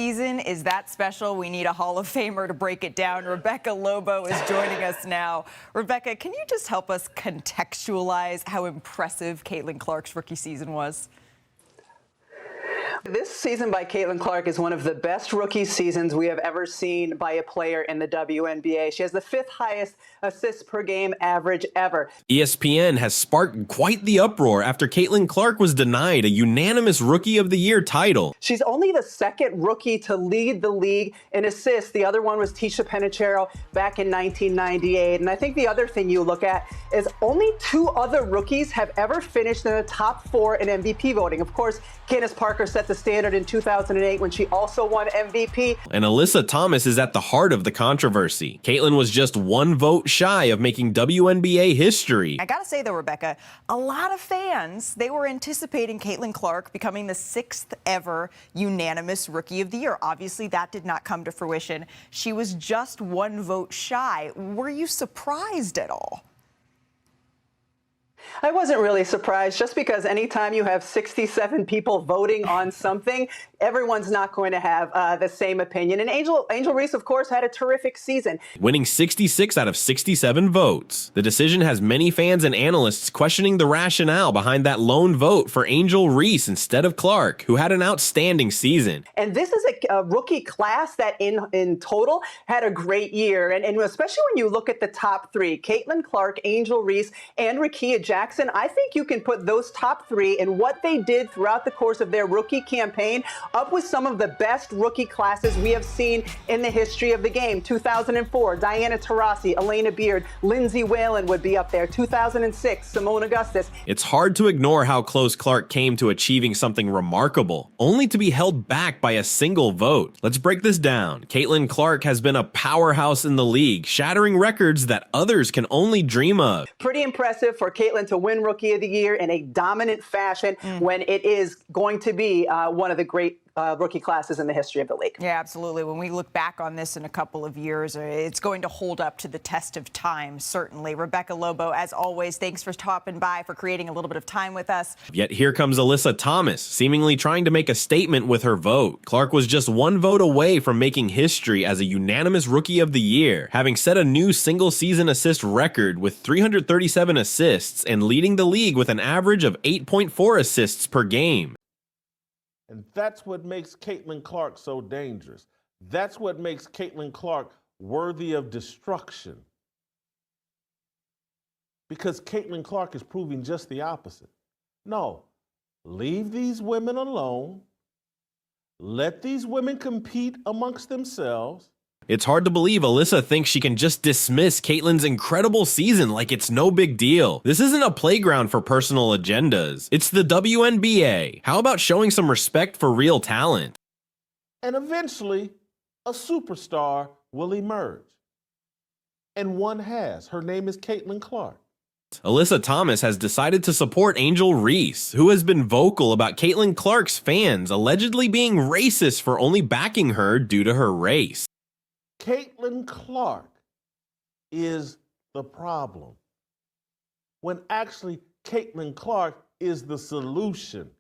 Season is that special. We need a Hall of Famer to break it down. Rebecca Lobo is joining us now. Rebecca, can you just help us contextualize how impressive Caitlin Clark's rookie season was? This season by Caitlin Clark is one of the best rookie seasons we have ever seen by a player in the WNBA. She has the 5th highest assists per game average ever. ESPN has sparked quite the uproar after Caitlin Clark was denied a unanimous Rookie of the Year title. She's only the 2nd rookie to lead the league in assists. The other one was Tisha Penicheiro back in 1998. And I think the other thing you look at is only 2 other rookies have ever finished in the top 4 in MVP voting. Of course, Candace Parker set the standard in 2008 when she also won MVP. And Alyssa Thomas is at the heart of the controversy. Caitlin was just 1 vote shy of making WNBA history. I gotta say though, Rebecca, a lot of fans, they were anticipating Caitlin Clark becoming the 6th ever unanimous Rookie of the Year. Obviously, that did not come to fruition. She was just 1 vote shy. Were you surprised at all? I wasn't really surprised, just because anytime you have 67 people voting on something, everyone's not going to have the same opinion. And Angel Reese, of course, had a terrific season, winning 66 out of 67 votes. The decision has many fans and analysts questioning the rationale behind that lone vote for Angel Reese instead of Clark, who had an outstanding season. And this is a rookie class that in total had a great year. And especially when you look at the top 3, Caitlin Clark, Angel Reese, and Rickea Jackson, I think you can put those top 3 and what they did throughout the course of their rookie campaign up with some of the best rookie classes we have seen in the history of the game. 2004, Diana Taurasi, Elena Beard, Lindsay Whalen would be up there. 2006, Simone Augustus. It's hard to ignore how close Clark came to achieving something remarkable, only to be held back by a single vote. Let's break this down. Caitlin Clark has been a powerhouse in the league, shattering records that others can only dream of. Pretty impressive for Caitlin to win Rookie of the Year in a dominant fashion when it is going to be one of the great rookie classes in the history of the league. Yeah, absolutely. When we look back on this in a couple of years, it's going to hold up to the test of time, certainly. Rebecca Lobo, as always, thanks for stopping by, for creating a little bit of time with us. Yet here comes Alyssa Thomas, seemingly trying to make a statement with her vote. Clark was just 1 vote away from making history as a unanimous Rookie of the Year, having set a new single-season assist record with 337 assists and leading the league with an average of 8.4 assists per game. And that's what makes Caitlin Clark so dangerous. That's what makes Caitlin Clark worthy of destruction. Because Caitlin Clark is proving just the opposite. No, leave these women alone. Let these women compete amongst themselves. It's hard to believe Alyssa thinks she can just dismiss Caitlin's incredible season like it's no big deal. This isn't a playground for personal agendas. It's the WNBA. How about showing some respect for real talent? And eventually, a superstar will emerge. And one has. Her name is Caitlin Clark. Alyssa Thomas has decided to support Angel Reese, who has been vocal about Caitlin Clark's fans allegedly being racist for only backing her due to her race. Caitlin Clark is the problem, when actually Caitlin Clark is the solution.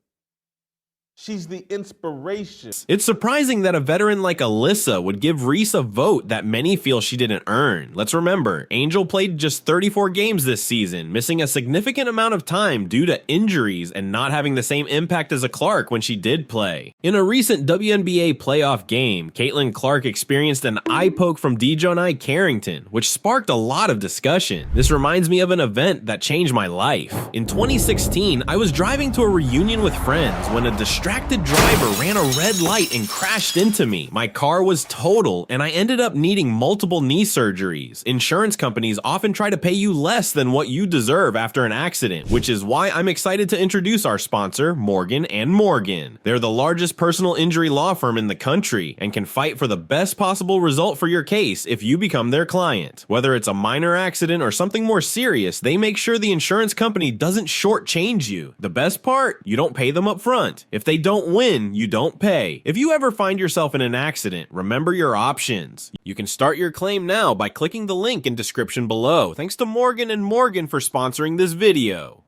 She's the inspiration. It's surprising that a veteran like Alyssa would give Reese a vote that many feel she didn't earn. Let's remember, Angel played just 34 games this season, missing a significant amount of time due to injuries and not having the same impact as a Clark when she did play. In a recent WNBA playoff game, Caitlin Clark experienced an eye poke from Dejonai Carrington, which sparked a lot of discussion. This reminds me of an event that changed my life. In 2016, I was driving to a reunion with friends when a distracted driver ran a red light and crashed into me. My car was total, and I ended up needing multiple knee surgeries. Insurance companies often try to pay you less than what you deserve after an accident, which is why I'm excited to introduce our sponsor, Morgan & Morgan. They're the largest personal injury law firm in the country and can fight for the best possible result for your case if you become their client. Whether it's a minor accident or something more serious, they make sure the insurance company doesn't shortchange you. The best part? You don't pay them up front. If they don't win, you don't pay. If you ever find yourself in an accident, remember your options. You can start your claim now by clicking the link in description below. Thanks to Morgan & Morgan for sponsoring this video.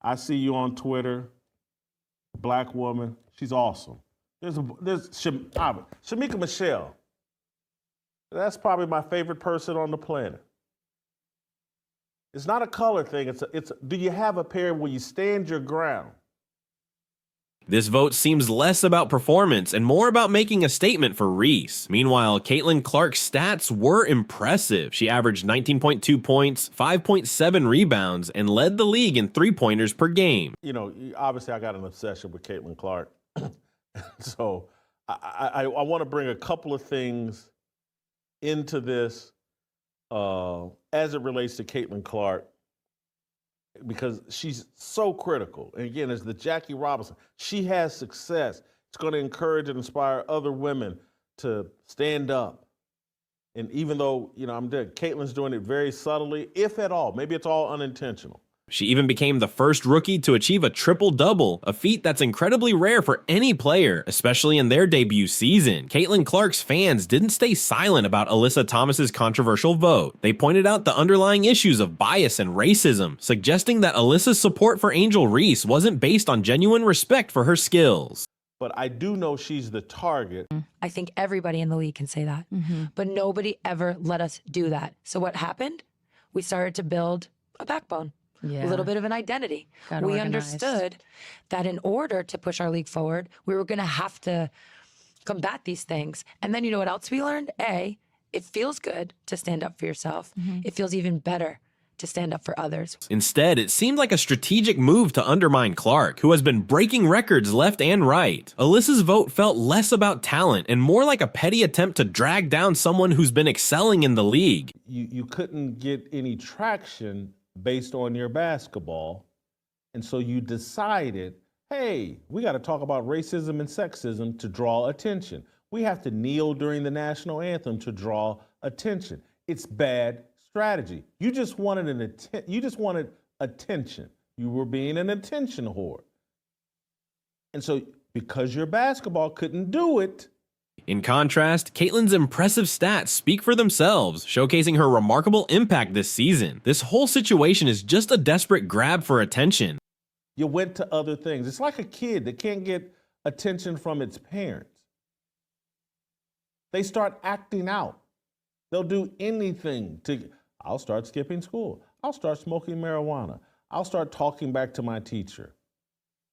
I see you on Twitter black woman. She's awesome. There's Shamika Michelle. That's probably my favorite person on the planet. It's not a color thing. Do you have a pair where you stand your ground? This vote seems less about performance and more about making a statement for Reese. Meanwhile, Caitlin Clark's stats were impressive. She averaged 19.2 points, 5.7 rebounds, and led the league in three-pointers per game. You know, obviously I got an obsession with Caitlin Clark. So I want to bring a couple of things into this as it relates to Caitlin Clark, because she's so critical. And again, as the Jackie Robinson, she has success. It's going to encourage and inspire other women to stand up. And even though, you know, Caitlin's doing it very subtly, if at all, maybe it's all unintentional. She even became the first rookie to achieve a triple-double, a feat that's incredibly rare for any player, especially in their debut season. Caitlin Clark's fans didn't stay silent about Alyssa Thomas's controversial vote. They pointed out the underlying issues of bias and racism, suggesting that Alyssa's support for Angel Reese wasn't based on genuine respect for her skills. But I do know she's the target. I think everybody in the league can say that, but nobody ever let us do that. So what happened? We started to build a backbone. A little bit of an identity. We understood that in order to push our league forward, we were going to have to combat these things. And then you know what else we learned? A, it feels good to stand up for yourself. It feels even better to stand up for others. Instead, it seemed like a strategic move to undermine Clark, who has been breaking records left and right. Alyssa's vote felt less about talent and more like a petty attempt to drag down someone who's been excelling in the league. You couldn't get any traction based on your basketball. And so you decided, hey, we got to talk about racism and sexism to draw attention. We have to kneel during the national anthem to draw attention. It's bad strategy. You just wanted attention. You were being an attention whore. And so because your basketball couldn't do it, in contrast, Caitlin's impressive stats speak for themselves, showcasing her remarkable impact this season. This whole situation is just a desperate grab for attention. you went to other things. It's like a kid that can't get attention from its parents. They start acting out. They'll do anything to, I'll start skipping school. I'll start smoking marijuana. I'll start talking back to my teacher.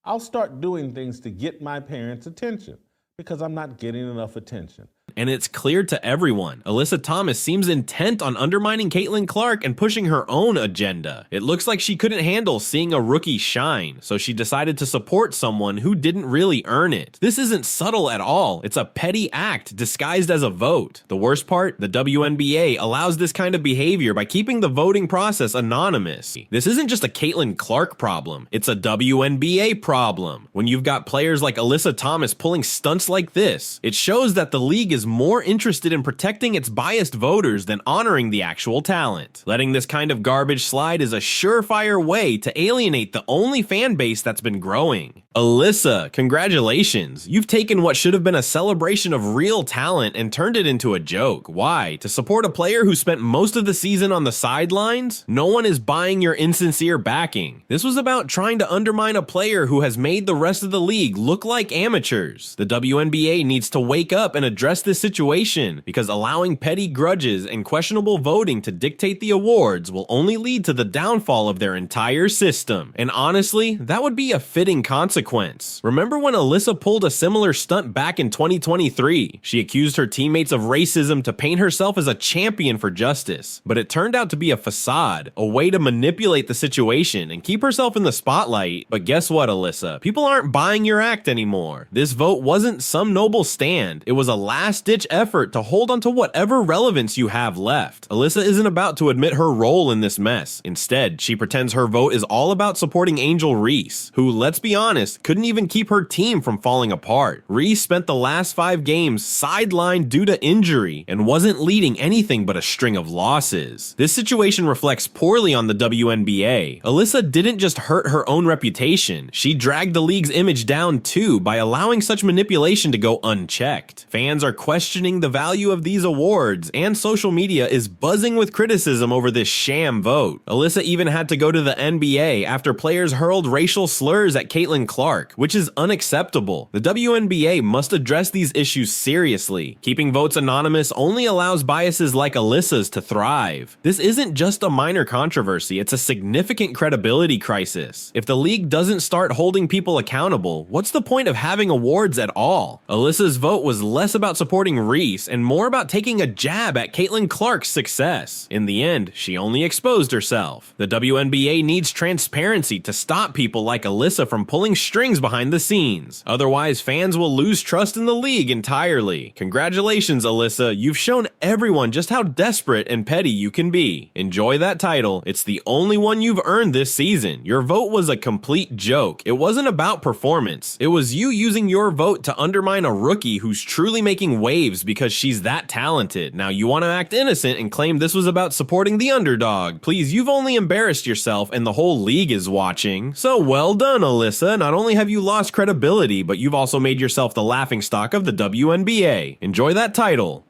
I'll start doing things to get my parents' attention because I'm not getting enough attention. And it's clear to everyone, Alyssa Thomas seems intent on undermining Caitlin Clark and pushing her own agenda. It looks like she couldn't handle seeing a rookie shine, so she decided to support someone who didn't really earn it. This isn't subtle at all. It's a petty act disguised as a vote. The worst part, the WNBA allows this kind of behavior by keeping the voting process anonymous. This isn't just a Caitlin Clark problem, it's a WNBA problem. When you've got players like Alyssa Thomas pulling stunts like this, it shows that the league is more interested in protecting its biased voters than honoring the actual talent. Letting this kind of garbage slide is a surefire way to alienate the only fan base that's been growing. Alyssa, congratulations. You've taken what should have been a celebration of real talent and turned it into a joke. Why? To support a player who spent most of the season on the sidelines? No one is buying your insincere backing. This was about trying to undermine a player who has made the rest of the league look like amateurs. The WNBA needs to wake up and address this situation, because allowing petty grudges and questionable voting to dictate the awards will only lead to the downfall of their entire system. And honestly, that would be a fitting consequence. Remember when Alyssa pulled a similar stunt back in 2023? She accused her teammates of racism to paint herself as a champion for justice, but it turned out to be a facade, a way to manipulate the situation and keep herself in the spotlight. But guess what, Alyssa? People aren't buying your act anymore. This vote wasn't some noble stand. It was a last-ditch effort to hold on to whatever relevance you have left. Alyssa isn't about to admit her role in this mess. Instead, she pretends her vote is all about supporting Angel Reese, who, let's be honest, couldn't even keep her team from falling apart. Reese spent the last 5 games sidelined due to injury and wasn't leading anything but a string of losses. This situation reflects poorly on the WNBA. Alyssa didn't just hurt her own reputation, she dragged the league's image down too by allowing such manipulation to go unchecked. Fans are questioning the value of these awards, and social media is buzzing with criticism over this sham vote. Alyssa even had to go to the NBA after players hurled racial slurs at Caitlin Clark, Clark, which is unacceptable. The WNBA must address these issues seriously. Keeping votes anonymous only allows biases like Alyssa's to thrive. This isn't just a minor controversy, it's a significant credibility crisis. If the league doesn't start holding people accountable, what's the point of having awards at all? Alyssa's vote was less about supporting Reese and more about taking a jab at Caitlin Clark's success. In the end, she only exposed herself. The WNBA needs transparency to stop people like Alyssa from pulling strings behind the scenes. Otherwise, fans will lose trust in the league entirely. Congratulations, Alyssa. You've shown everyone just how desperate and petty you can be. Enjoy that title. It's the only one you've earned this season. Your vote was a complete joke. It wasn't about performance. It was you using your vote to undermine a rookie who's truly making waves because she's that talented. Now you want to act innocent and claim this was about supporting the underdog. Please, you've only embarrassed yourself and the whole league is watching. So well done, Alyssa. Not only have you lost credibility, but you've also made yourself the laughingstock of the WNBA. Enjoy that title.